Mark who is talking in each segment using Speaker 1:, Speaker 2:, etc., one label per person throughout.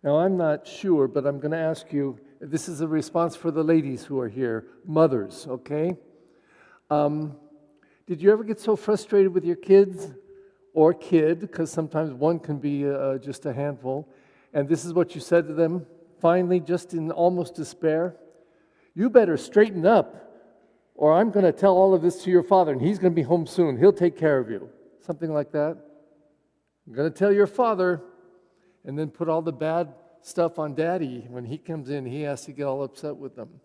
Speaker 1: Now, I'm not sure, but I'm going to ask you, this is a response for the ladies who are here, mothers, okay? Did you ever get so frustrated with your kids or kid, because sometimes one can be just a handful, and this is what you said to them, finally, just in almost despair? You better straighten up, or I'm going to tell all of this to your father, and he's going to be home soon. He'll take care of you. Something like that. I'm going to tell your father, and then put all the bad stuff on Daddy. When he comes in, he has to get all upset with them.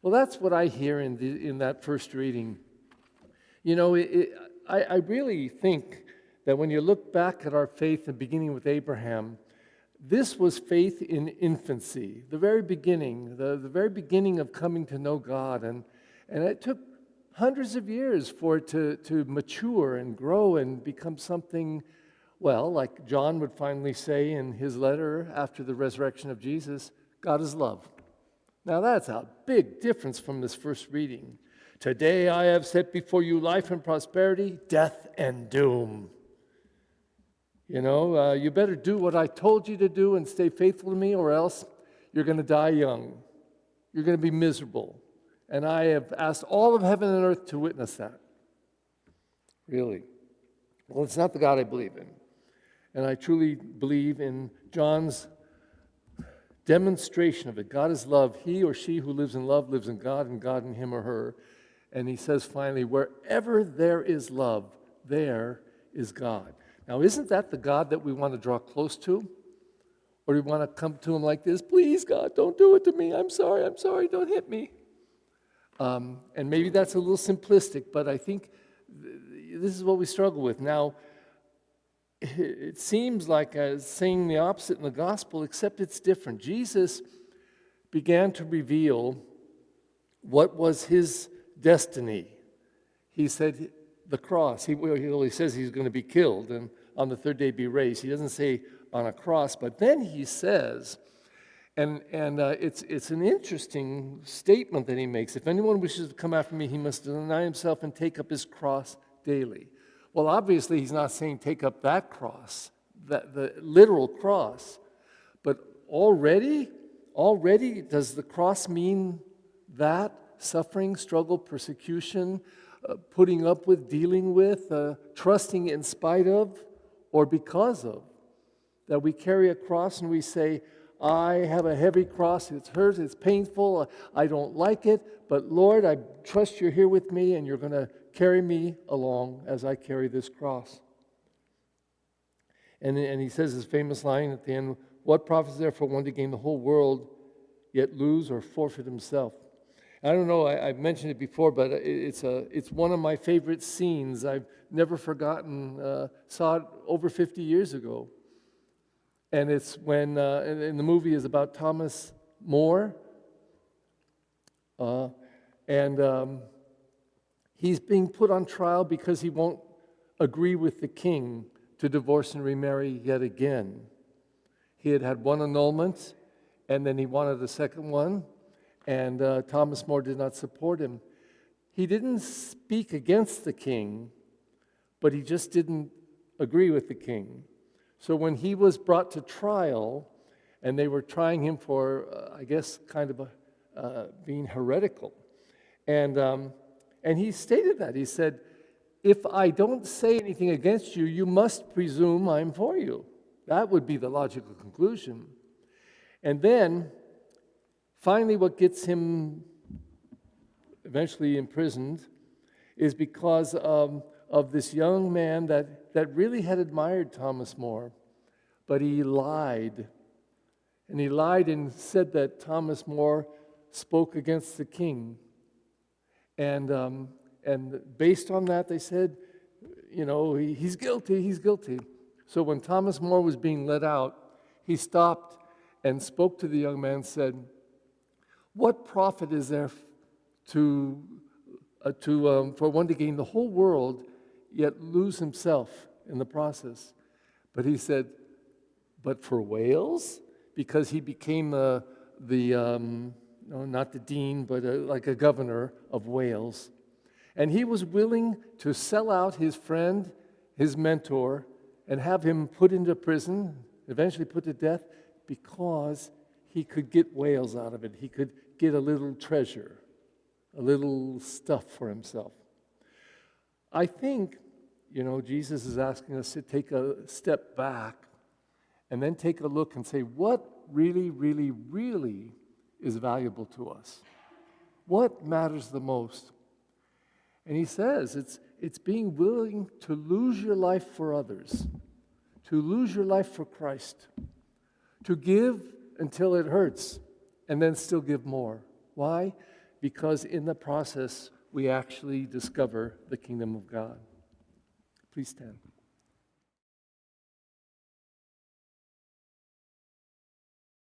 Speaker 1: Well, that's what I hear in that first reading. You know, I really think that when you look back at our faith and beginning with Abraham, this was faith in infancy, the very beginning, the very beginning of coming to know God. And it took hundreds of years for it to mature and grow and become something, well, like John would finally say in his letter after the resurrection of Jesus, God is love. Now that's a big difference from this first reading. Today I have set before you life and prosperity, death and doom. You know, you better do what I told you to do and stay faithful to me, or else you're going to die young. You're going to be miserable. And I have asked all of heaven and earth to witness that. Really. Well, it's not the God I believe in. And I truly believe in John's demonstration of it. God is love. He or she who lives in love lives in God, and God in him or her. And he says finally, wherever there is love, there is God. Now, isn't that the God that we want to draw close to? Or do we want to come to him like this, please, God, don't do it to me. I'm sorry, don't hit me. And maybe that's a little simplistic, but I think this is what we struggle with. Now, it seems like saying the opposite in the gospel, except it's different. Jesus began to reveal what was his destiny. He said the cross. He says he's going to be killed and on the third day be raised. He doesn't say on a cross, but then he says, and it's an interesting statement that he makes. If anyone wishes to come after me, he must deny himself and take up his cross daily. Well, obviously he's not saying take up that cross, the literal cross, but already does the cross mean that? Suffering, struggle, persecution, putting up with, dealing with, trusting in spite of, or because of. That we carry a cross and we say, I have a heavy cross, it hurts, it's painful, I don't like it, but Lord, I trust you're here with me and you're going to carry me along as I carry this cross. And he says his famous line at the end, what profit is there for one to gain the whole world, yet lose or forfeit himself? I don't know, I've mentioned it before, but it's one of my favorite scenes. I've never forgotten, saw it over 50 years ago. And it's when, and the movie is about Thomas More, and he's being put on trial because he won't agree with the king to divorce and remarry yet again. He had had one annulment, and then he wanted a second one. And Thomas More did not support him. He didn't speak against the king, but he just didn't agree with the king. So when he was brought to trial, and they were trying him for, I guess, kind of being heretical, and he stated that. He said, if I don't say anything against you, you must presume I'm for you. That would be the logical conclusion. And then finally, what gets him eventually imprisoned is because of this young man that really had admired Thomas More, but he lied. And he lied and said that Thomas More spoke against the king. And based on that, they said, you know, he's guilty. So when Thomas More was being let out, he stopped and spoke to the young man and said, what profit is there for one to gain the whole world, yet lose himself in the process? But he said, but for Wales? Because he became not the dean, but like a governor of Wales. And he was willing to sell out his friend, his mentor, and have him put into prison, eventually put to death, because he could get whales out of it. He could get a little treasure, a little stuff for himself. I think, Jesus is asking us to take a step back and then take a look and say, what really, really, really is valuable to us? What matters the most? And he says it's being willing to lose your life for others, to lose your life for Christ, to give until it hurts, and then still give more. Why? Because in the process, we actually discover the kingdom of God. Please stand.